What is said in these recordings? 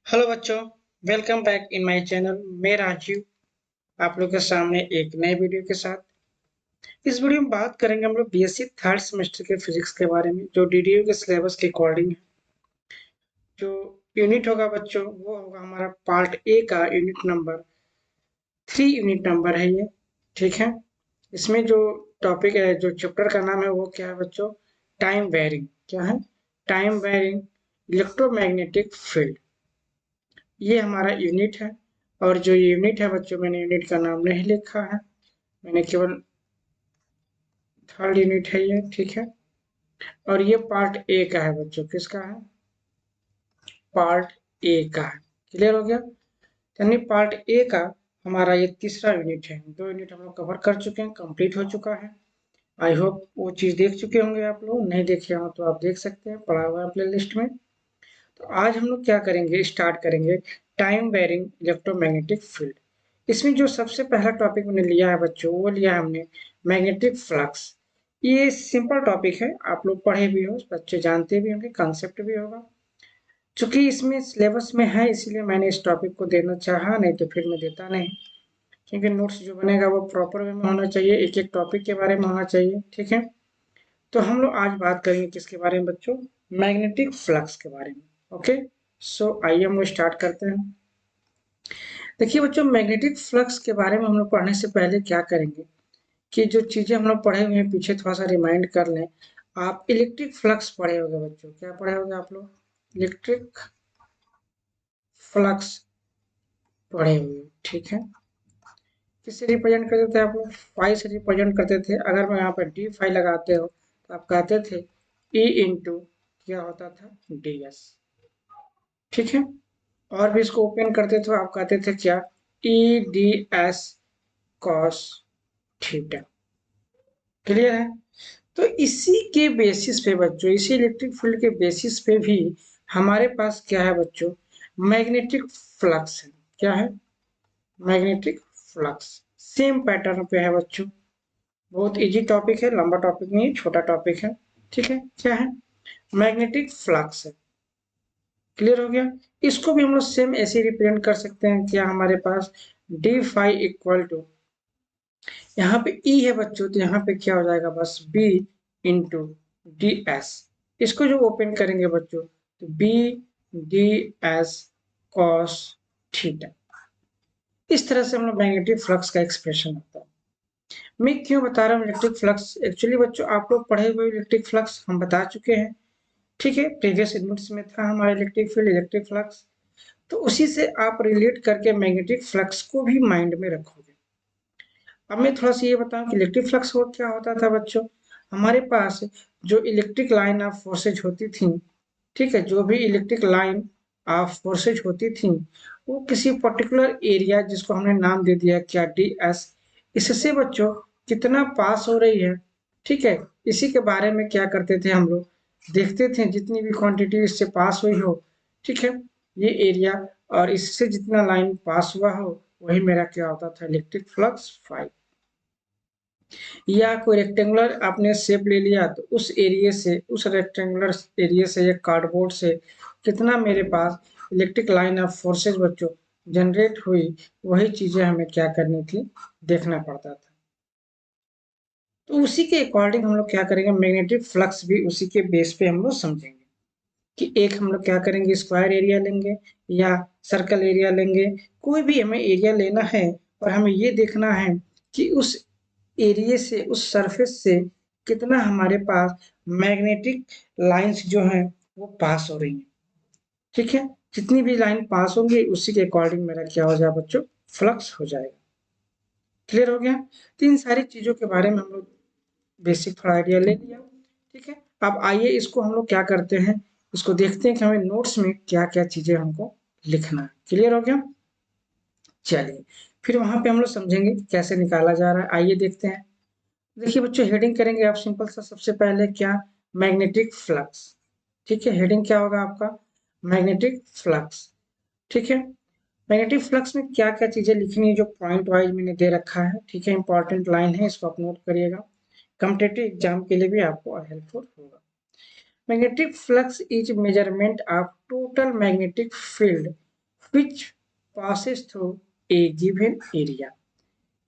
Hello बच्चों, welcome back in my channel. मैं राजीव आप लोग के सामने एक नए वीडियो के साथ। इस वीडियो में बात करेंगे हम लोग बीएससी थर्ड सेमेस्टर के फिजिक्स के बारे में, जो डीडीयू के सिलेबस के अकॉर्डिंग है। जो यूनिट होगा बच्चों, वो होगा हमारा पार्ट ए का यूनिट नंबर 3 यूनिट नंबर है ये। ठीक है, इसमें जो टॉपिक है, जो चैप्टर का नाम है वो क्या है बच्चों? Time varying. क्या है? Time varying electromagnetic field. ये हमारा यूनिट है। और जो यूनिट है बच्चों, मैंने यूनिट का नाम नहीं लिखा है, मैंने केवल थर्ड यूनिट है ये। ठीक है, और ये पार्ट ए का है बच्चों। किसका है? पार्ट ए का है। क्लियर हो गया? यानी पार्ट ए का हमारा ये तीसरा यूनिट है। 2 यूनिट हम लोग कवर कर चुके हैं, कंप्लीट हो चुका है। आई होप वो चीज़ देख चुके होंगे आप लोग। नहीं देखे हो तो आप देख सकते हैं, पड़ा हुआ है प्ले लिस्ट में। तो आज हम लोग क्या करेंगे, स्टार्ट करेंगे टाइम वेरिंग इलेक्ट्रोमैग्नेटिक फील्ड। इसमें जो सबसे पहला टॉपिक मैंने लिया है बच्चों, वो लिया है हमने मैग्नेटिक फ्लक्स। ये सिंपल टॉपिक है, आप लोग पढ़े भी हो, बच्चे जानते भी होंगे, कंसेप्ट भी होगा। चूंकि इसमें सिलेबस में है, इसीलिए मैंने इस टॉपिक को देना चाहा, नहीं तो फिर मैं देता नहीं। क्योंकि नोट्स जो बनेगा वो प्रॉपर वे में होना चाहिए, एक एक टॉपिक के बारे में होना चाहिए। ठीक है, तो हम लोग आज बात करेंगे किसके बारे में बच्चों? मैग्नेटिक फ्लक्स के बारे में। ओके, सो आइए हम लोग स्टार्ट करते हैं। देखिए बच्चों, मैग्नेटिक फ्लक्स के बारे में हम लोग पढ़ने से पहले क्या करेंगे कि जो चीजें हम लोग पढ़े हुए हैं पीछे थोड़ा सा रिमाइंड कर लें। आप इलेक्ट्रिक फ्लक्स पढ़े होंगे बच्चों। क्या पढ़े होंगे आप लोग? इलेक्ट्रिक फ्लक्स पढ़े हुए। ठीक है, किससे रिप्रेजेंट करते थे आप लोग? फाई से रिप्रेजेंट करते थे। अगर मैं यहाँ पर डी फाई लगाते हो तो आप कहते थे ई इंटू क्या होता था? D S. ठीक है, और भी इसको ओपन करते थे आप कहते थे क्या? E D S cos theta. Clear है? तो इसी के बेसिस पे बच्चों, इसी इलेक्ट्रिक फील्ड के बेसिस पे भी हमारे पास क्या है बच्चों? मैग्नेटिक फ्लक्स है। क्या है? Magnetic flux. सेम पैटर्न पे है बच्चों। बहुत इजी टॉपिक है, लंबा टॉपिक नहीं है, छोटा टॉपिक है। ठीक है, क्या है? मैग्नेटिक फ्लक्स है। क्लियर हो गया? इसको भी हम लोग सेम ऐसे रिप्रेजेंट कर सकते हैं। क्या हमारे पास? डी फाई इक्वल टू, यहाँ पे ई है बच्चों, तो यहाँ पे क्या हो जाएगा? बस बी इंटू डी एस। इसको जो ओपन करेंगे बच्चों, तो B D S cos theta. इस तरह से हम लोग मैग्नेटिक फ्लक्स का एक्सप्रेशन होता है। मैं क्यों बता रहा हूँ इलेक्ट्रिक फ्लक्स? एक्चुअली बच्चों, आप लोग पढ़े हुए इलेक्ट्रिक फ्लक्स हम बता चुके हैं। ठीक है, प्रीवियस यूनिट्स में था हमारा इलेक्ट्रिक फील्ड, इलेक्ट्रिक फ्लक्स। तो उसी से आप रिलेट करके मैग्नेटिक फ्लक्स को भी माइंड में रखोगे। अब मैं थोड़ा सा ये बताऊं कि इलेक्ट्रिक फ्लक्स हो क्या होता था बच्चों। हमारे पास जो इलेक्ट्रिक लाइन ऑफ फोर्सेज होती थी, ठीक है, जो भी इलेक्ट्रिक लाइन ऑफ फोर्सेज होती थी, वो किसी पर्टिकुलर एरिया, जिसको हमने नाम दे दिया क्या? D S. इससे बच्चों कितना पास हो रही है, ठीक है, इसी के बारे में क्या करते थे हम लोग? देखते थे जितनी भी क्वांटिटी इससे पास हुई हो, ठीक है, ये एरिया, और इससे जितना लाइन पास हुआ हो, वही मेरा क्या होता था? Electric flux phi. या कोई रेक्टेंगुलर आपने शेप ले लिया, तो उस एरिया से, उस रेक्टेंगुलर एरिया से या कार्डबोर्ड से कितना मेरे पास इलेक्ट्रिक लाइन ऑफ फोर्सेज बच्चों जनरेट हुई, वही चीजें हमें क्या करनी थी? देखना पड़ता था। तो उसी के अकॉर्डिंग हम लोग क्या करेंगे? मैग्नेटिक फ्लक्स भी उसी के बेस पे हम लोग समझेंगे कि एक हम लोग क्या करेंगे? स्क्वायर एरिया लेंगे या सर्कल एरिया लेंगे। कोई भी हमें एरिया लेना है, और हमें ये देखना है कि उस एरिया से, उस सरफेस से कितना हमारे पास मैग्नेटिक लाइंस जो हैं वो पास हो रही हैं। ठीक है, जितनी भी लाइन पास होंगी उसी के अकॉर्डिंग मेरा क्या हो जाएगा बच्चों? फ्लक्स हो जाएगा। क्लियर हो गया? तो इन सारी चीजों के बारे में हम लोग बेसिक थोड़ा आइडिया ले लिया। ठीक है, अब आइए इसको हम लोग क्या करते हैं, इसको देखते हैं कि हमें नोट्स में क्या क्या चीजें हमको लिखना है। क्लियर हो गया? चलिए, फिर वहां पे हम लोग समझेंगे कि कैसे निकाला जा रहा है। आइए देखते हैं। देखिए बच्चों, हेडिंग करेंगे आप सिंपल सा। सबसे पहले क्या? Magnetic flux. ठीक है, हेडिंग क्या होगा आपका? Magnetic flux. ठीक है, मैग्नेटिक फ्लक्स में क्या क्या चीजें लिखनी है, जो पॉइंट वाइज मैंने दे रखा है। ठीक है, इंपॉर्टेंट लाइन है, इसको आप नोट करिएगा, कॉम्पिटिटिव एग्जाम के लिए भी आपको हेल्पफुल होगा। Magnetic flux is measurement of total magnetic field which passes through a given area।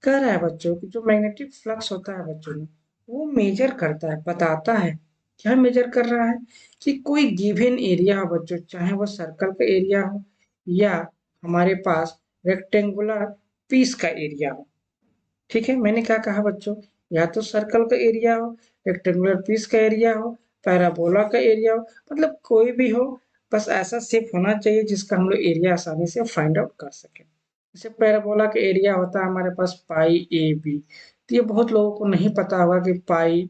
कह रहा है बच्चों कि जो मैग्नेटिक फ्लक्स होता है बच्चों में, वो मेजर करता है, बताता है। क्या मेजर कर रहा है कि कोई गिवन एरिया हो बच्चों, चाहे वो सर्कल का एरिया हो या हमारे पास रेक्टेंगुलर पीस का एरिया हो। ठीक है, मैंने क्या कहा बच्चों, या तो सर्कल का एरिया हो, रेक्टेंगुलर पीस का एरिया हो, पैराबोला का एरिया हो, मतलब कोई भी हो, बस ऐसा शेप होना चाहिए जिसका हम लोग एरिया आसानी से फाइंड आउट कर सकें। जैसे पैराबोला का एरिया होता है हमारे पास पाई ए बी। तो ये बहुत लोगों को नहीं पता होगा कि pi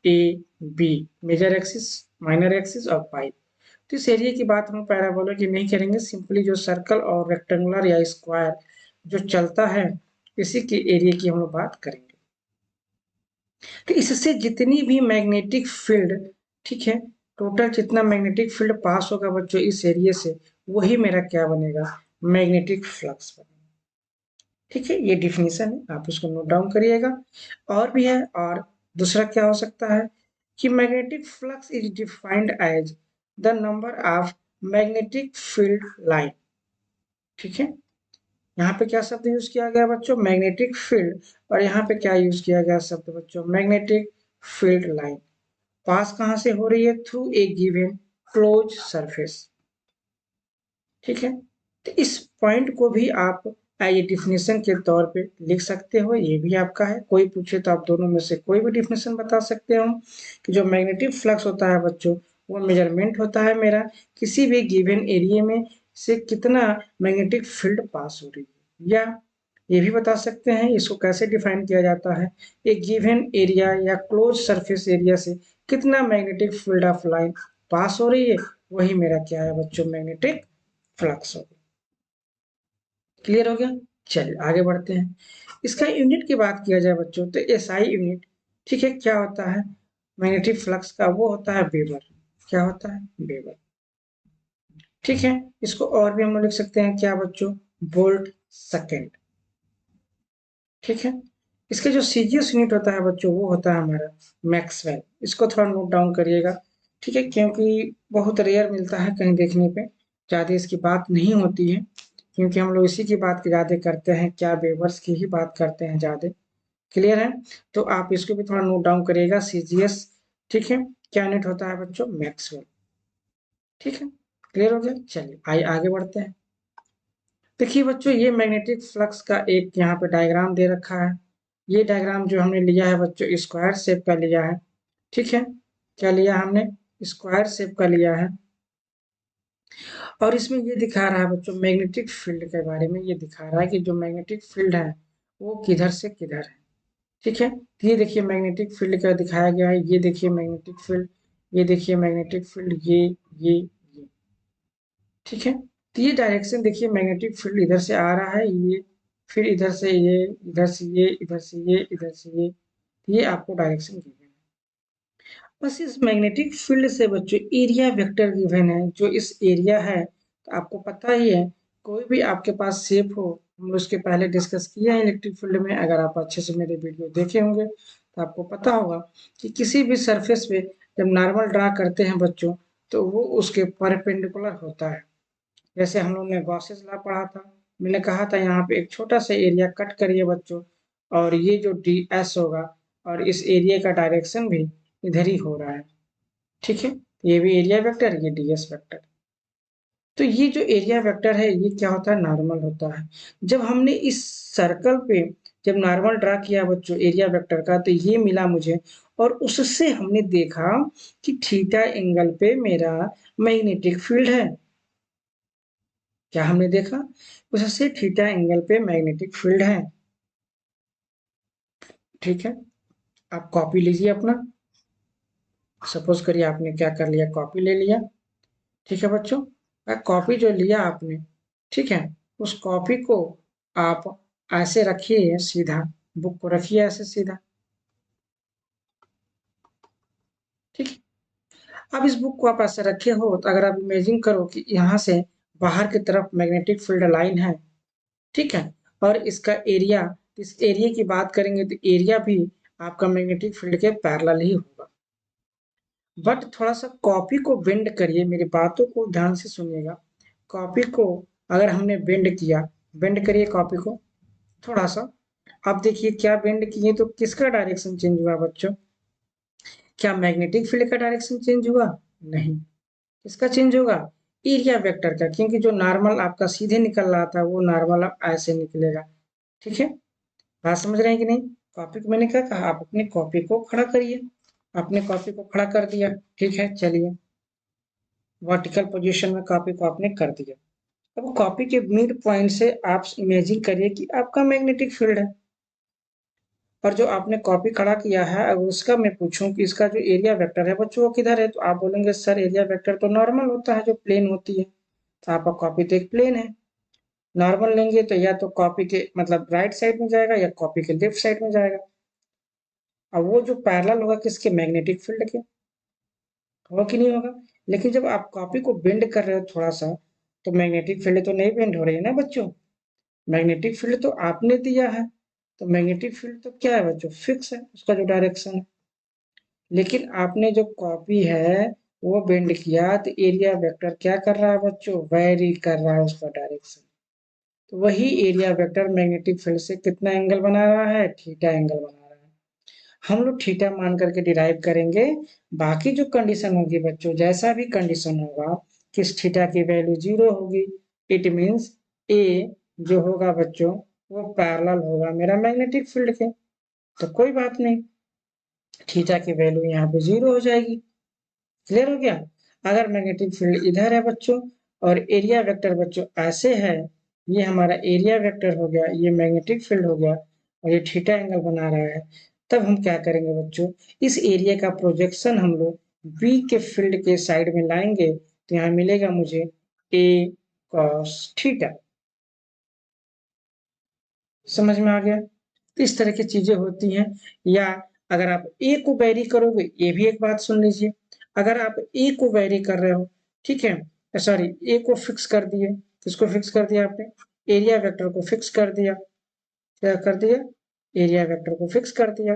a b major axis, minor axis और पाई। तो इस एरिया की बात हम पैराबोला की नहीं करेंगे, सिंपली जो सर्कल और रेक्टेंगुलर या स्क्वायर जो चलता है इसी के एरिया की हम लोग बात करेंगे। तो इससे जितनी भी मैग्नेटिक फील्ड, ठीक है, टोटल जितना मैग्नेटिक फील्ड पास होगा बच्चों इस एरिया से, वही मेरा क्या बनेगा, मैग्नेटिक फ्लक्स बनेगा। ठीक है, ये डिफिनीशन है, आप इसको नोट डाउन करिएगा। और भी है, और दूसरा क्या हो सकता है कि magnetic flux is defined as the number of magnetic field line. ठीक है, यहाँ पे क्या शब्द यूज किया गया बच्चों, मैग्नेटिक फील्ड, और यहाँ पे क्या यूज किया गया शब्द बच्चों, मैग्नेटिक फील्ड लाइन। पास कहाँ से हो रही है, through a given close surface. ठीक है, तो इस पॉइंट को भी आप ये डिफिनेशन के तौर पे लिख सकते हो, ये भी आपका है। कोई पूछे तो आप दोनों में से कोई भी डिफिनेशन बता सकते हो कि जो मैग्नेटिक फ्लक्स होता है बच्चों, वो मेजरमेंट होता है मेरा किसी भी गिवन एरिया में से कितना मैग्नेटिक फील्ड पास हो रही है। या ये भी बता सकते हैं इसको कैसे डिफाइन किया जाता है, एक गिवन एरिया या क्लोज सरफेस एरिया से कितना मैग्नेटिक फील्ड ऑफ लाइन पास हो रही है, वही मेरा क्या है बच्चों, मैग्नेटिक फ्लक्स हो गया। क्लियर हो गया, चलिए आगे बढ़ते हैं। इसका यूनिट की बात किया जाए बच्चों तो एसआई यूनिट, ठीक है, क्या होता है मैग्नेटिक फ्लक्स का, वो होता है वेबर। क्या होता है, वेबर। ठीक है, इसको और भी हम लोग लिख सकते हैं क्या बच्चों, वोल्ट सेकेंड। ठीक है, इसका जो सीजीएस यूनिट होता है बच्चों वो होता है हमारा मैक्सवेल। इसको थोड़ा नोट डाउन करिएगा। ठीक है, क्योंकि बहुत रेयर मिलता है कहीं देखने पे, ज़्यादा इसकी बात नहीं होती है, क्योंकि हम लोग इसी की बात ज़्यादा करते हैं, क्या वेवर्स की ही बात करते हैं ज़्यादा। क्लियर है, तो आप इसको भी थोड़ा नोट डाउन करिएगा, सीजीएस। ठीक है, क्या यूनिट होता है बच्चों, मैक्सवेल। ठीक है, क्लियर हो गया, चलिए आइए आगे बढ़ते हैं। देखिए बच्चों, ये मैग्नेटिक फ्लक्स का एक यहाँ पे डायग्राम दे रखा है। ये डायग्राम जो हमने लिया है बच्चों स्क्वायर शेप का लिया है। ठीक है, क्या लिया हमने, स्क्वायर शेप का लिया है। और इसमें ये दिखा रहा है बच्चों मैग्नेटिक फील्ड के बारे में, ये दिखा रहा है कि जो मैग्नेटिक फील्ड है वो किधर से किधर है। ठीक है, तो ये देखिए मैग्नेटिक फील्ड का दिखाया गया है, ये देखिए मैग्नेटिक फील्ड, ये देखिए मैग्नेटिक फील्ड, ये। ठीक है, तो ये डायरेक्शन देखिए मैग्नेटिक फील्ड इधर से आ रहा है, ये फिर इधर से ये, इधर से ये, इधर से ये, इधर से ये आपको डायरेक्शन गिवन है। बस इस मैग्नेटिक फील्ड से बच्चों एरिया वेक्टर गिवन है, जो इस एरिया है, तो आपको पता ही है कोई भी आपके पास शेप हो, हम लोग उसके पहले डिस्कस किए हैं इलेक्ट्रिक फील्ड में, अगर आप अच्छे से मेरे वीडियो देखे होंगे तो आपको पता होगा कि किसी भी सरफेस पे जब नॉर्मल ड्रा करते हैं बच्चों, तो वो उसके परपेंडिकुलर होता है। जैसे हम लोग ने गॉसेस लॉ पढ़ा था, मैंने कहा था यहाँ पे एक छोटा सा एरिया कट करिए बच्चों, और ये जो डी एस होगा, और इस एरिया का डायरेक्शन भी इधर ही हो रहा है। ठीक है, ये भी एरिया वेक्टर, ये डी एस वेक्टर। तो ये जो एरिया वेक्टर है ये क्या होता है, नॉर्मल होता है। जब हमने इस सर्कल पे जब नॉर्मल ड्रा किया बच्चों एरिया वेक्टर का, तो ये मिला मुझे, और उससे हमने देखा कि थीटा एंगल पे मेरा मैग्नेटिक फील्ड है। क्या हमने देखा, उससे थीटा एंगल पे मैग्नेटिक फील्ड है। ठीक है, आप कॉपी लीजिए अपना, सपोज करिए आपने क्या कर लिया, कॉपी ले लिया। ठीक है बच्चों, कॉपी जो लिया आपने, ठीक है, उस कॉपी को आप ऐसे रखिए सीधा, बुक को रखिए ऐसे सीधा। ठीक है, अब इस बुक को आप ऐसे रखे हो, तो अगर आप इमेजिन करो कि यहाँ से बाहर की तरफ मैग्नेटिक फील्ड लाइन है, ठीक है, और इसका एरिया, इस एरिया की बात करेंगे तो एरिया भी आपका मैग्नेटिक फील्ड के पैरेलल ही होगा। बट थोड़ा सा कॉपी को बेंड करिए, मेरी बातों को ध्यान से सुनिएगा, कॉपी को अगर हमने बेंड करिए कॉपी को थोड़ा सा। अब देखिए क्या बेंड किए तो किसका डायरेक्शन चेंज हुआ बच्चों? क्या मैग्नेटिक फील्ड का डायरेक्शन चेंज हुआ? नहीं। किसका चेंज होगा? एरिया वेक्टर का, क्योंकि जो नॉर्मल आपका सीधे निकल रहा था वो नॉर्मल अब ऐसे निकलेगा। ठीक है, बात समझ रहे हैं कि नहीं? कॉपी को मैंने क्या कहा, आप अपनी कॉपी को खड़ा करिए। आपने कॉपी को खड़ा कर दिया, ठीक है, चलिए वर्टिकल पोजीशन में कॉपी को आपने कर दिया। अब कॉपी के मिड पॉइंट से आप इमेजिन करिए कि आपका मैग्नेटिक फील्ड है, और जो आपने कॉपी खड़ा किया है अगर उसका मैं पूछूं कि इसका जो एरिया वेक्टर है बच्चों वो किधर है, तो आप बोलेंगे सर एरिया वेक्टर तो नॉर्मल होता है जो प्लेन होती है। तो आपका कॉपी तो एक प्लेन है, नॉर्मल लेंगे तो या तो कॉपी के मतलब राइट साइड में जाएगा या कॉपी के लेफ्ट साइड में जाएगा। अब वो जो पैरेलल होगा किसके? मैग्नेटिक फील्ड के, होगा कि नहीं होगा? लेकिन जब आप कॉपी को बेंड कर रहे हो थोड़ा सा, तो मैग्नेटिक फील्ड तो नहीं बेंड हो रही है ना बच्चों। मैग्नेटिक फील्ड तो आपने दिया है, तो मैग्नेटिक फील्ड तो क्या है बच्चों? फिक्स है उसका जो डायरेक्शन है। लेकिन आपने जो कॉपी है वो बेंड किया तो एरिया वेक्टर क्या कर रहा है बच्चों? वेरी कर रहा है उसका डायरेक्शन। तो वही एरिया वेक्टर मैग्नेटिक फील्ड से कितना एंगल बना रहा है? थीटा एंगल बना रहा है। हम लोग थीटा मान करके डिराइव करेंगे। बाकी जो कंडीशन होगी बच्चों, जैसा भी कंडीशन होगा, किस थीटा की वैल्यू 0 होगी, इट मीन्स ए जो होगा बच्चों वो पैरेलल होगा मेरा मैग्नेटिक फील्ड के। तो कोई बात नहीं, थीटा की वैल्यू यहाँ पे 0 हो जाएगी। क्लियर हो गया? अगर मैग्नेटिक फील्ड इधर है बच्चों और एरिया वेक्टर बच्चों ऐसे है, ये हमारा एरिया वेक्टर हो गया, ये मैग्नेटिक फील्ड हो गया, और ये थीटा एंगल बना रहा है, तब हम क्या करेंगे बच्चों? इस एरिया का प्रोजेक्शन हम लोग बी के फील्ड के साइड में लाएंगे, तो यहाँ मिलेगा मुझे ए कॉस थीटा। समझ में आ गया? तो इस तरह की चीजें होती हैं। या अगर आप ए को वेरी करोगे, ये भी एक बात सुन लीजिए, अगर आप ए को वेरी कर रहे हो, ठीक है, सॉरी ए को फिक्स कर दिए, किसको फिक्स कर दिया आपने? एरिया वेक्टर को फिक्स कर दिया। क्या कर दिया? एरिया वेक्टर को फिक्स कर दिया।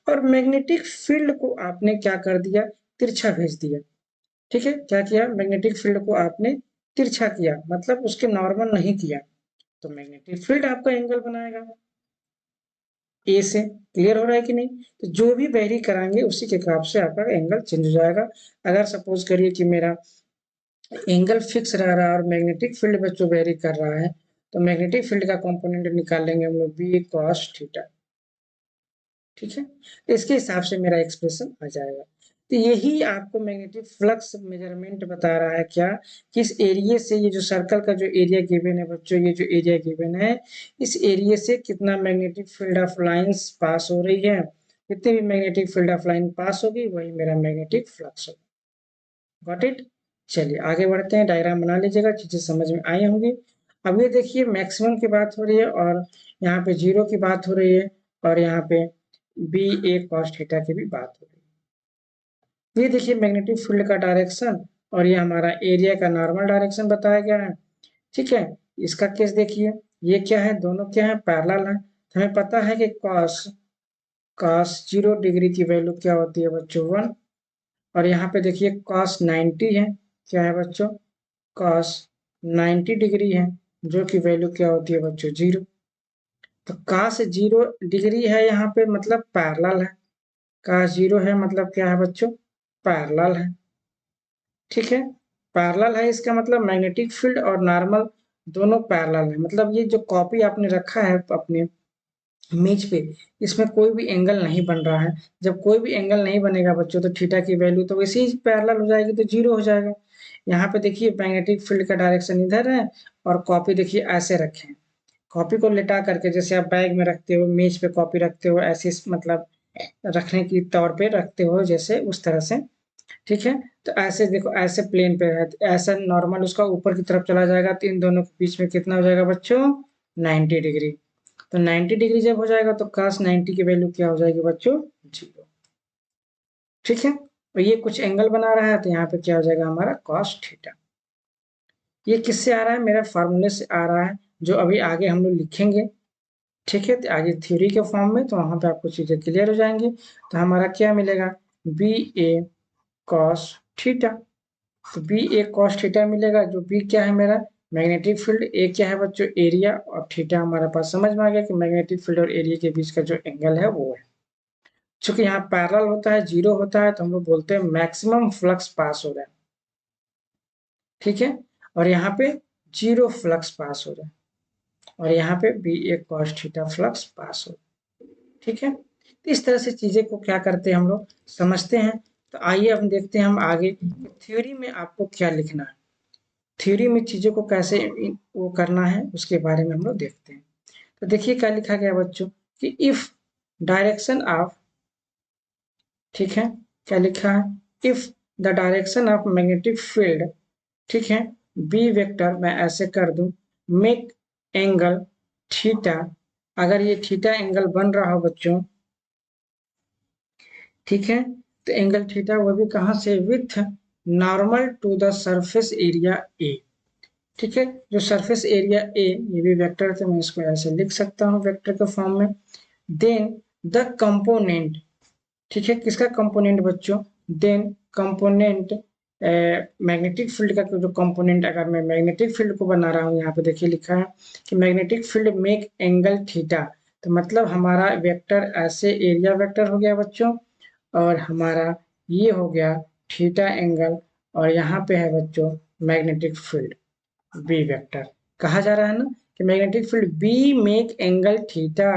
और मैग्नेटिक फील्ड को आपने क्या कर दिया? तिरछा भेज दिया। ठीक है, क्या किया? मैग्नेटिक फील्ड को आपने तिरछा किया, मतलब उसके नॉर्मल नहीं किया, तो मैग्नेटिक फील्ड आपका एंगल बनाएगा ए से। क्लियर हो रहा है कि नहीं? तो जो भी वेरी कराएंगे उसी के हिसाब से आपका एंगल चेंज हो जाएगा। अगर सपोज करिए कि मेरा एंगल फिक्स रह रहा है और मैग्नेटिक फील्ड में जो वेरी कर रहा है, तो मैग्नेटिक फील्ड का कंपोनेंट निकाल लेंगे हम लोग बी कॉस थीटा। ठीक है, तो इसके हिसाब से मेरा एक्सप्रेशन आ जाएगा। तो यही आपको मैग्नेटिक फ्लक्स मेजरमेंट बता रहा है क्या, कि इस एरिया से ये जो सर्कल का जो एरिया गिवन है बच्चों, ये जो एरिया गिवन है, इस एरिया से कितना magnetic field of lines pass हो रही है, कितनी भी मैग्नेटिक फील्ड ऑफ लाइन पास होगी वही मेरा मैग्नेटिक फ्लक्स होगा। Got it? चलिए आगे बढ़ते हैं, डायग्राम बना लीजिएगा, चीजें समझ में आई होंगी। अब ये देखिए मैक्सिमम की बात हो रही है और यहाँ पे जीरो की बात हो रही है, और यहाँ पे बी ए कॉस थीटा की भी बात हो रही है। ये देखिए मैग्नेटिक फील्ड का डायरेक्शन, और ये हमारा एरिया का नॉर्मल डायरेक्शन बताया गया है। ठीक है, इसका केस देखिए, ये क्या है? दोनों क्या है? पैरेलल है। तो हमें पता है कि कॉस कॉस 0 डिग्री की वैल्यू क्या होती है बच्चों? 1। और यहाँ पे देखिए कॉस 90 है, क्या है बच्चों? कॉस 90 डिग्री है, जो कि वैल्यू क्या होती है बच्चों? 0। तो कॉस 0 डिग्री है यहाँ पे, मतलब पैरेलल है। कॉस 0 है मतलब क्या है बच्चों? पैरेलल है। ठीक है, पैरेलल है इसका मतलब मैग्नेटिक फील्ड और नॉर्मल दोनों पैरेलल है, मतलब ये जो कॉपी आपने रखा है अपने मेज पे, इसमें कोई भी एंगल नहीं बन रहा है। जब कोई भी एंगल नहीं बनेगा बच्चों, तो थीटा की वैल्यू तो वैसे ही पैरेलल हो जाएगी, तो 0 हो जाएगा। यहाँ पे देखिए मैग्नेटिक फील्ड का डायरेक्शन इधर है, और कॉपी देखिए ऐसे रखें, कॉपी को लेटा करके, जैसे आप बैग में रखते हो, मेज पे कॉपी रखते हो, ऐसे मतलब रखने की तौर पे रखते हो, जैसे उस तरह से। ठीक है, तो ऐसे देखो, ऐसे प्लेन पे है, तो ऐसा नॉर्मल उसका ऊपर की तरफ चला जाएगा, तो इन दोनों के बीच में कितना हो जाएगा बच्चों? 90 डिग्री। तो 90 डिग्री जब हो जाएगा तो cos 90 की वैल्यू क्या हो जाएगी बच्चों? 0। ठीक है, और ये कुछ एंगल बना रहा है, तो यहाँ पे क्या हो जाएगा हमारा? cos theta. ये किससे आ रहा है? मेरा फार्मूले से आ रहा है, जो अभी आगे हम लोग लिखेंगे। ठीक है, तो आगे थ्योरी के फॉर्म में, तो वहां पे आपको चीजें क्लियर हो जाएंगी। तो हमारा क्या मिलेगा? B A cos theta. तो बी ए कॉस थीटा मिलेगा, जो बी क्या है मेरा? मैग्नेटिक फील्ड ए क्या है बच्चों, एरिया, और थीटा हमारे पास समझ में आ गया कि मैग्नेटिक फील्ड और एरिया के बीच का जो एंगल है वो है। चूंकि यहाँ पैरेलल होता है, जीरो होता है, तो हम लोग बोलते हैं मैक्सिमम फ्लक्स पास हो रहा है, ठीक है, और यहाँ पे जीरो फ्लक्स पास हो रहा है, और यहाँ पे B A cos theta flux pass हो रहा है, ठीक है। तो इस तरह से चीजें को क्या करते हैं हम लोग समझते हैं। तो आइए हम देखते हैं हम आगे थ्योरी में आपको क्या लिखना है, थ्योरी में चीजों को कैसे वो करना है उसके बारे में हम लोग देखते हैं। तो देखिए क्या लिखा गया बच्चों कि इफ डायरेक्शन ऑफ, ठीक है, क्या लिखा है, if the direction of magnetic field, ठीक है, बी वेक्टर मैं ऐसे कर दूं, मेक एंगल थीटा, अगर ये थीटा एंगल बन रहा हो बच्चों, ठीक है, तो एंगल थीटा वो भी कहां से, with normal to the surface area A, ठीक है, जो सरफेस एरिया ए ये भी वेक्टर है, तो मैं इसको ऐसे लिख सकता हूँ वेक्टर के फॉर्म में। देन द कंपोनेंट, ठीक है, किसका कंपोनेंट बच्चों, देन कंपोनेंट मैग्नेटिक फील्ड का जो कंपोनेंट, अगर मैं मैग्नेटिक फील्ड को बना रहा हूँ, यहाँ पे देखिए लिखा है कि magnetic field make angle theta, तो मतलब हमारा वेक्टर ऐसे एरिया वेक्टर हो गया बच्चों, और हमारा ये हो गया थीटा एंगल, और यहाँ पे है बच्चों मैग्नेटिक फील्ड बी वेक्टर। कहा जा रहा है ना कि magnetic field B make angle theta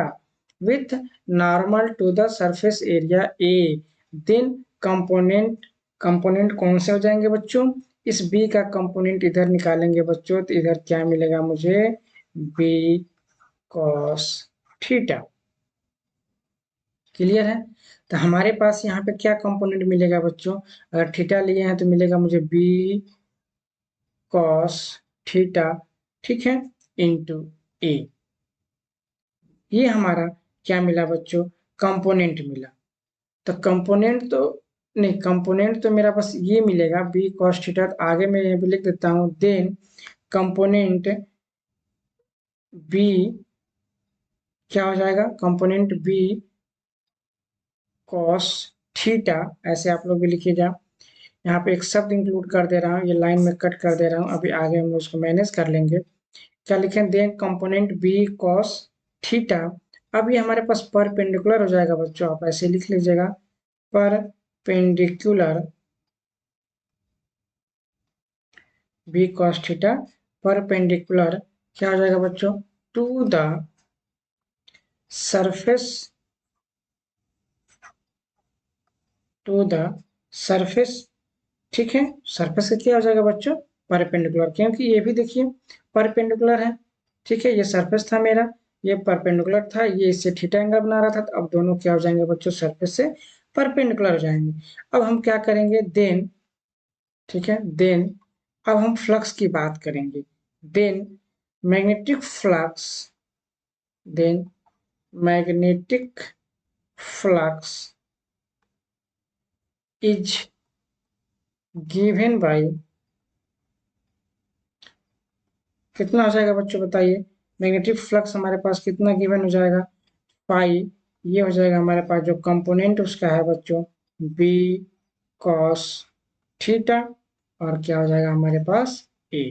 with normal to the surface area A, then component, component कौन से हो जाएंगे बच्चों, इस बी का कंपोनेंट इधर निकालेंगे बच्चों, तो इधर क्या मिलेगा मुझे, बी कॉस थीटा। क्लियर है। तो हमारे पास यहाँ पे क्या कंपोनेंट मिलेगा बच्चों, अगर थीटा लिए हैं तो मिलेगा मुझे बी कॉस थीटा, ठीक है, इंटू ए, ये हमारा क्या मिला बच्चों, कंपोनेंट मिला। तो कंपोनेंट तो नहीं, कंपोनेंट तो मेरा बस ये मिलेगा बी कॉस थीटा, आगे मैं ये भी लिख देता हूँ, देन कंपोनेंट बी क्या हो जाएगा, कंपोनेंट बी कॉस थीटा, ऐसे आप लोग भी लिखिएगा। यहाँ पे एक शब्द इंक्लूड कर दे रहा हूँ, ये लाइन में कट कर दे रहा हूँ, अभी आगे हम उसको मैनेज कर लेंगे। क्या लिखें, then component B cos theta, अब ये हमारे पास परपेंडिकुलर हो जाएगा बच्चों, आप ऐसे लिख लीजिएगा, perpendicular B cos theta, perpendicular क्या हो जाएगा बच्चों, to the surface, to the surface, ठीक है, सरफेस का क्या हो जाएगा बच्चों, परपेंडिकुलर, क्योंकि ये भी देखिए परपेंडिकुलर है, ठीक है, ये सरफेस था मेरा, ये परपेंडिकुलर था, ये इससे थीटा एंगल बना रहा था, तो अब दोनों क्या हो जाएंगे बच्चों, सरफेस से परपेंडिकुलर हो जाएंगे। अब हम क्या करेंगे, देन, ठीक है, देन अब हम फ्लक्स की बात करेंगे, then magnetic flux, then magnetic flux is given by, कितना हो जाएगा बच्चों बताइए, मैग्नेटिक फ्लक्स हमारे पास कितना गिवन हो जाएगा, पाई, ये हो जाएगा हमारे पास जो कंपोनेंट उसका है बच्चों, बी कॉस थीटा, और क्या हो जाएगा हमारे पास ए।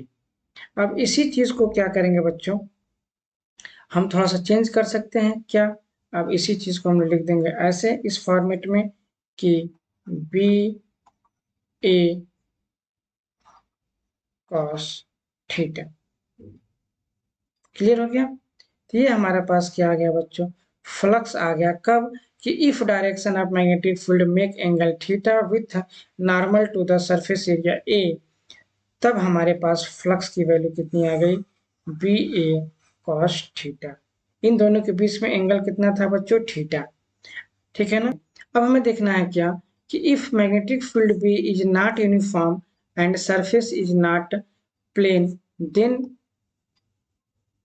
अब इसी चीज को क्या करेंगे बच्चों, हम थोड़ा सा चेंज कर सकते हैं क्या, अब इसी चीज को हम लिख देंगे ऐसे इस फॉर्मेट में कि B A cos theta. Clear हो गया। तो ये हमारे पास क्या आ गया बच्चों, फ्लक्स आ गया, कब, कि if direction of magnetic field make angle theta with normal to the surface area A, तब हमारे पास फ्लक्स की वैल्यू कितनी आ गई, बी ए कॉस थीटा, इन दोनों के बीच में एंगल कितना था बच्चों, थीटा, ठीक है ना। अब हमें देखना है क्या, कि if magnetic field B is not uniform and surface is not plane, then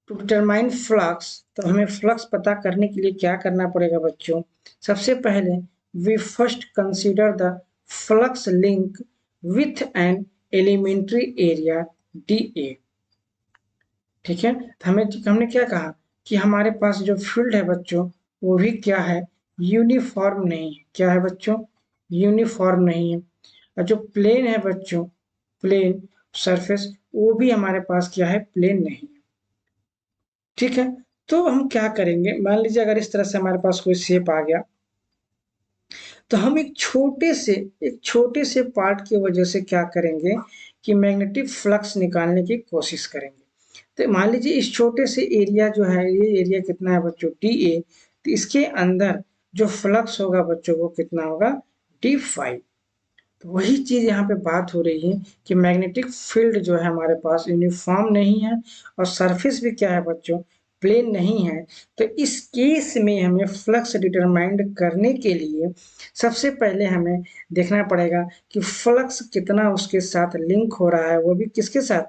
to determine flux, तो हमें फ्लक्स पता करने के लिए क्या करना पड़ेगा बच्चों, सबसे पहले we first consider the flux link with an elementary area D A, ठीक है, तो हमने क्या कहा कि हमारे पास जो फील्ड है बच्चों वो भी क्या है, यूनिफॉर्म नहीं है, क्या है बच्चों, यूनिफॉर्म नहीं है, और जो प्लेन है बच्चों, प्लेन सरफेस वो भी हमारे पास क्या है, प्लेन नहीं है। ठीक है, तो हम क्या करेंगे, मान लीजिए अगर इस तरह से हमारे पास कोई शेप आ गया, तो हम एक छोटे से पार्ट की वजह से क्या करेंगे कि मैग्नेटिक फ्लक्स निकालने की कोशिश करेंगे। तो मान लीजिए इस छोटे से एरिया जो है, ये एरिया कितना है बच्चों, डी ए, तो इसके अंदर जो फ्लक्स होगा बच्चों वो कितना होगा, डी फाइव। तो वही चीज यहाँ पे बात हो रही है कि मैग्नेटिक फील्ड जो है हमारे पास यूनिफॉर्म नहीं है और सरफेस भी क्या है बच्चों, प्लेन नहीं है। तो इस केस में हमें फ्लक्स डिटरमाइंड करने के लिए सबसे पहले हमें देखना पड़ेगा कि फ्लक्स कितना उसके साथ लिंक हो रहा है, वो भी किसके साथ,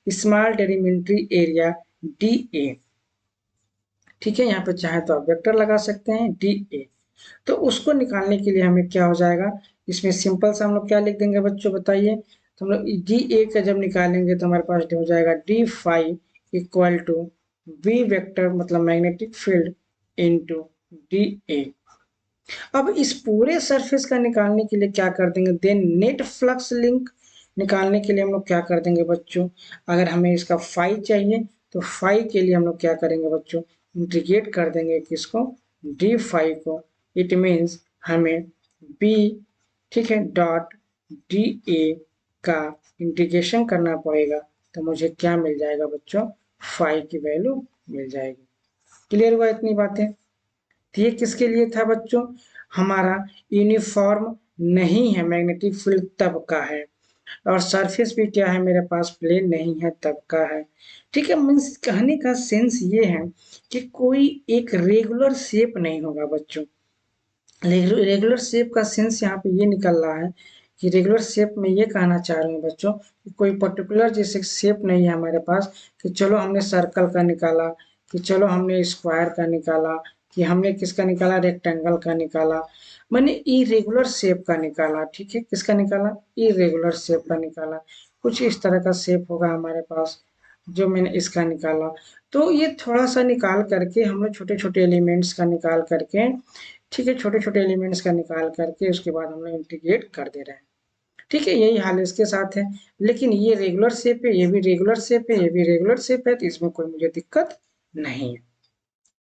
स्मॉल डेरिमिनेटरी एरिया डी ए। ठीक है, यहाँ पे चाहे तो आप वेक्टर लगा सकते हैं डी ए। तो उसको निकालने के लिए हमें क्या हो जाएगा, इसमें सिंपल सा हम लोग क्या लिख देंगे बच्चों, बताइए। तो हम लोग डी ए का जब निकालेंगे तो हमारे पास हो जाएगा d phi equal to B vector, मतलब magnetic field, into d A. अब इस पूरे सरफेस का निकालने के लिए क्या कर देंगे, देन नेट फ्लक्स लिंक निकालने के लिए हम लोग क्या कर देंगे बच्चों, अगर हमें इसका फाई चाहिए तो फाई के लिए हम लोग क्या करेंगे बच्चों, इंटीग्रेट कर देंगे किसको, डी फाई को। इट मीन्स हमें बी, ठीक है, डॉट डी ए का इंटीग्रेशन करना पड़ेगा, तो मुझे क्या मिल जाएगा बच्चों, फाई की वैल्यू मिल जाएगी। क्लियर हुआ इतनी बातें। तो ये किसके लिए था बच्चों, हमारा यूनिफॉर्म नहीं है मैग्नेटिक फील्ड तब का है, और सरफेस भी क्या है मेरे पास, प्लेन नहीं है तब का है। ठीक है, मीन्स कहने का सेंस ये है कि कोई एक रेगुलर शेप नहीं होगा बच्चों। रेगुलर शेप का सेंस यहाँ पे ये निकल रहा है कि रेगुलर शेप में ये कहना चाह रहे हैं बच्चों कि कोई पर्टिकुलर जैसे शेप नहीं है हमारे पास, कि चलो हमने सर्कल का निकाला, कि चलो हमने स्क्वायर का निकाला, कि हमने किसका निकाला, रेक्टेंगल का निकाला, मैंने इरेगुलर शेप का निकाला। ठीक है, किसका निकाला, इरेगुलर शेप का निकाला। कुछ इस तरह का शेप होगा हमारे पास जो मैंने इसका निकाला। तो ये थोड़ा सा निकाल करके हम लोग छोटे छोटे एलिमेंट्स का निकाल करके, ठीक है, छोटे छोटे एलिमेंट्स का निकाल करके उसके बाद हम लोग इंटीग्रेट कर दे रहे हैं। ठीक है, यही हाल इसके साथ है। लेकिन ये रेगुलर शेप है, ये भी रेगुलर शेप है, ये भी रेगुलर शेप है, तो इसमें कोई मुझे दिक्कत नहीं है।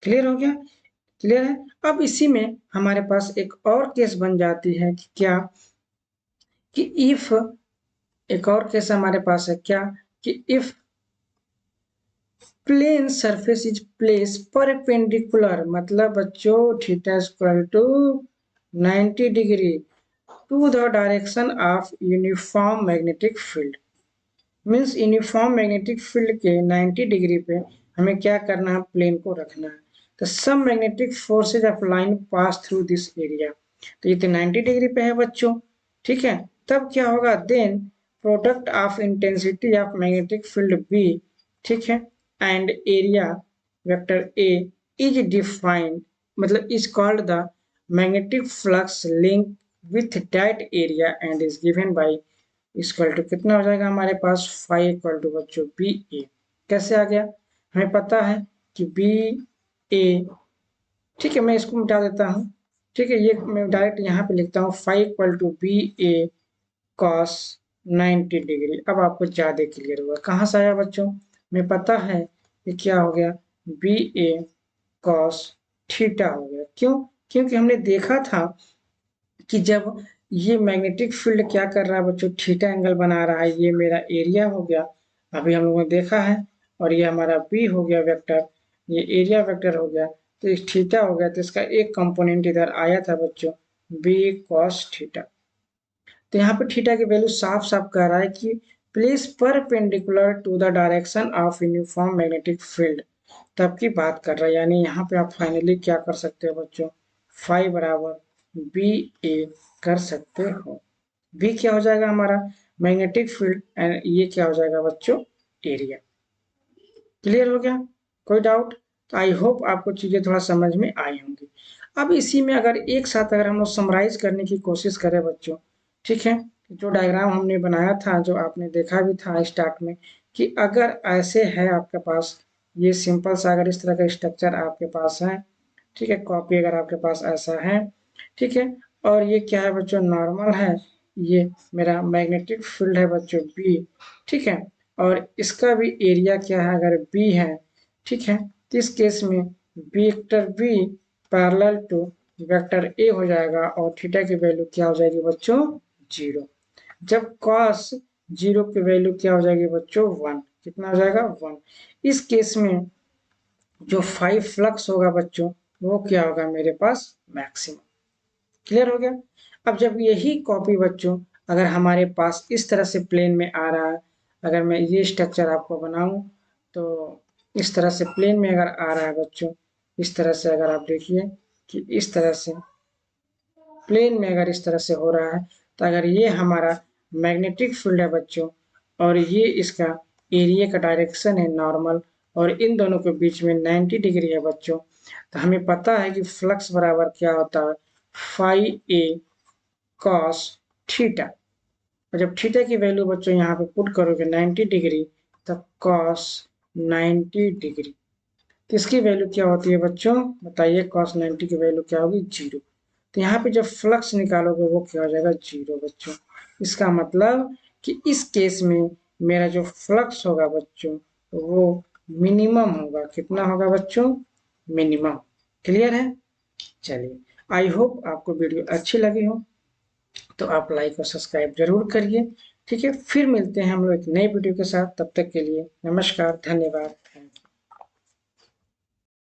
क्लियर हो गया, क्लियर है। अब इसी में हमारे पास एक और केस बन जाती है कि क्या, कि इफ, एक और केस हमारे पास है क्या, कि if plane surface is place perpendicular, मतलब बच्चों theta equal to 90 degree to the direction of uniform magnetic field. Means uniform magnetic field के 90 डिग्री पे हमें क्या करना है, प्लेन को रखना है। तो some magnetic forces of line pass through this area, तो ये तो 90 डिग्री पे है बच्चों। ठीक है, तब क्या होगा, then product of intensity of magnetic field B, ठीक है, and area vector A is defined, मतलब is called the magnetic flux link with that area and is given by equal to, कितना हो जाएगा हमारे पास, फाइव इक्वल टू बच्चों B A. कैसे आ गया, हमें पता है कि बी ए, ठीक है, मैं इसको मिटा देता हूँ। ठीक है, ये मैं डायरेक्ट यहाँ पे लिखता हूँ, phi equal to B A cos 90 degree. अब आपको ज्यादा क्लियर हुआ, कहाँ से आया बच्चों, हमें पता है कि क्या हो गया, बी ए कॉस थीटा हो गया। क्यों, क्योंकि हमने देखा था कि जब ये मैग्नेटिक फील्ड क्या कर रहा है बच्चों, थीटा एंगल बना रहा है, ये मेरा एरिया हो गया, अभी हम लोगों ने देखा है, और ये हमारा बी हो गया वेक्टर, ये एरिया वेक्टर हो गया, तो इस थीटा हो गया, तो इसका एक कंपोनेंट इधर आया था बच्चों, बी कॉस थीटा। तो यहाँ पे थीटा की वैल्यू साफ साफ कह रहा है कि place perpendicular to the direction of uniform magnetic field, तब की बात कर रहा है। यानी यहाँ पे आप फाइनली क्या कर सकते हो बच्चों, फाइव बराबर बी ए कर सकते हो। बी क्या हो जाएगा हमारा, मैग्नेटिक फील्ड, एंड ये क्या हो जाएगा बच्चों, एरिया। क्लियर हो गया, कोई डाउट। तो आई होप आपको चीजें थोड़ा समझ में आई होंगी। अब इसी में अगर एक साथ अगर हम लोग समराइज करने की कोशिश करें बच्चों, ठीक है, जो डायग्राम हमने बनाया था, जो आपने देखा भी था स्टार्ट में, कि अगर ऐसे है आपके पास, ये सिंपल सा अगर इस तरह का स्ट्रक्चर आपके पास है, ठीक है, कॉपी अगर आपके पास ऐसा है, ठीक है, और ये क्या है बच्चों, नॉर्मल है, ये मेरा मैग्नेटिक फील्ड है बच्चों बी, ठीक है, और इसका भी एरिया क्या है, अगर बी है, ठीक है, तो इस केस में vector B parallel to vector A हो जाएगा और थीटा की वैल्यू क्या हो जाएगी बच्चों, 0। जब cos 0 की वैल्यू क्या हो जाएगी बच्चों, 1। कितना हो जाएगा, 1। इस केस में जो 5 फ्लक्स होगा बच्चों, वो क्या होगा मेरे पास, मैक्सिमम। क्लियर हो गया। अब जब यही कॉपी बच्चों अगर हमारे पास इस तरह से प्लेन में आ रहा है, अगर मैं ये स्ट्रक्चर आपको बनाऊं तो इस तरह से प्लेन में अगर आ रहा है बच्चों, इस तरह से अगर आप देखिए कि इस तरह से प्लेन में अगर इस तरह से हो रहा है, तो अगर ये हमारा मैग्नेटिक फील्ड है बच्चों और ये इसका एरिया का डायरेक्शन है नॉर्मल, और इन दोनों के बीच में 90 डिग्री है बच्चों, तो हमें पता है कि फ्लक्स बराबर क्या होता है, फाई ए कॉस थीटा। और जब थीटा की वैल्यू बच्चों यहाँ पे पुट करोगे 90 डिग्री, तब कॉस 90 डिग्री, तो इसकी वैल्यू क्या होती है बच्चों, बताइए, कॉस 90 की वैल्यू क्या होगी, 0। तो यहाँ पे जब फ्लक्स निकालोगे वो क्या हो जाएगा, 0 बच्चों। इसका मतलब कि इस केस में मेरा जो फ्लक्स होगा बच्चों वो मिनिमम होगा। कितना होगा बच्चों, मिनिमम। क्लियर है। चलिए, आई होप आपको वीडियो अच्छी लगी हो, तो आप लाइक और सब्सक्राइब जरूर करिए। ठीक है, फिर मिलते हैं हम लोग एक नई वीडियो के साथ। तब तक के लिए नमस्कार, धन्यवाद।